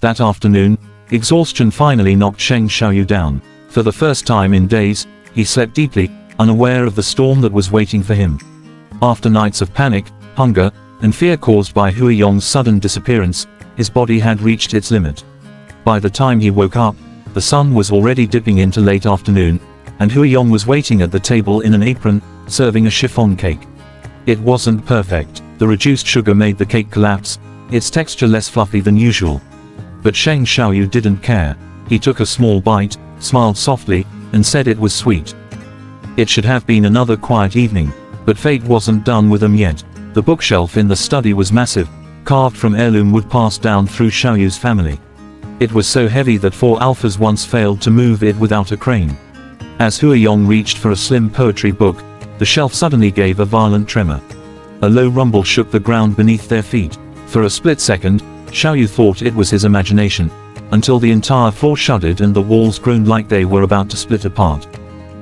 That afternoon, exhaustion finally knocked Shayou down. For the first time in days, he slept deeply, unaware of the storm that was waiting for him. After nights of panic, hunger, and fear caused by Huayong's sudden disappearance, his body had reached its limit. By the time he woke up, the sun was already dipping into late afternoon, and Huayong was waiting at the table in an apron, serving a chiffon cake. It wasn't perfect. The reduced sugar made the cake collapse, its texture less fluffy than usual. But Shayou didn't care. He took a small bite, smiled softly, and said it was sweet. It should have been another quiet evening, but fate wasn't done with them yet. The bookshelf in the study was massive, carved from heirloom wood passed down through Xiaoyu's family. It was so heavy that 4 alphas once failed to move it without a crane. As Huayong reached for a slim poetry book, the shelf suddenly gave a violent tremor. A low rumble shook the ground beneath their feet. For a split second, Xiaoyu thought it was his imagination, until the entire floor shuddered and the walls groaned like they were about to split apart.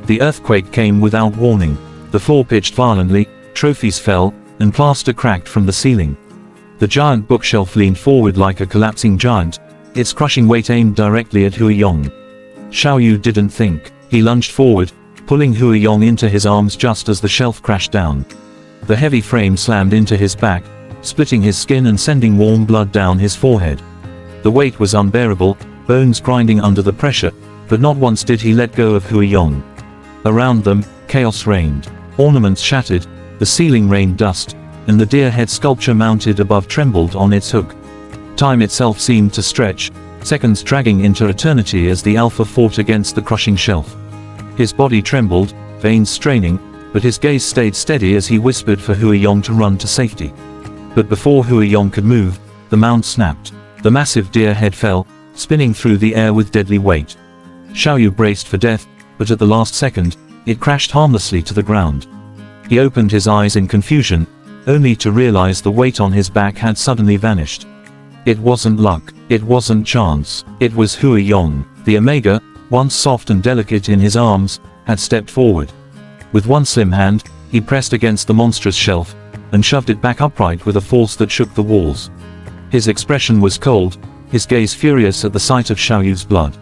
The earthquake came without warning. The floor pitched violently, trophies fell, and plaster cracked from the ceiling. The giant bookshelf leaned forward like a collapsing giant, its crushing weight aimed directly at Huayong. Xiaoyu didn't think. He lunged forward, pulling Huayong into his arms just as the shelf crashed down. The heavy frame slammed into his back, splitting his skin and sending warm blood down his forehead. The weight was unbearable, bones grinding under the pressure, but not once did he let go of Huayong. Around them, chaos reigned. Ornaments shattered, the ceiling rained dust, and the deer head sculpture mounted above trembled on its hook. Time itself seemed to stretch, seconds dragging into eternity as the alpha fought against the crushing shelf. His body trembled, veins straining, but his gaze stayed steady as he whispered for Huayong to run to safety. But before Huayong could move, the mount snapped. The massive deer head fell, spinning through the air with deadly weight. Xiaoyu braced for death, but at the last second, it crashed harmlessly to the ground. He opened his eyes in confusion, only to realize the weight on his back had suddenly vanished. It wasn't luck, it wasn't chance, it was Huayong. The Omega, once soft and delicate in his arms, had stepped forward. With one slim hand, he pressed against the monstrous shelf, and shoved it back upright with a force that shook the walls. His expression was cold, his gaze furious at the sight of Xiaoyu's blood.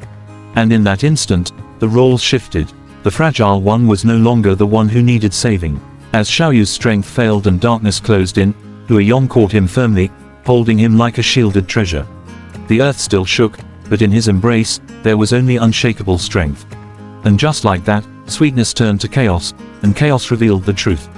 And in that instant, the roles shifted. The fragile one was no longer the one who needed saving. As Xiaoyu's strength failed and darkness closed in, Huayong caught him firmly, holding him like a shielded treasure. The earth still shook, but in his embrace, there was only unshakable strength. And just like that, sweetness turned to chaos, and chaos revealed the truth.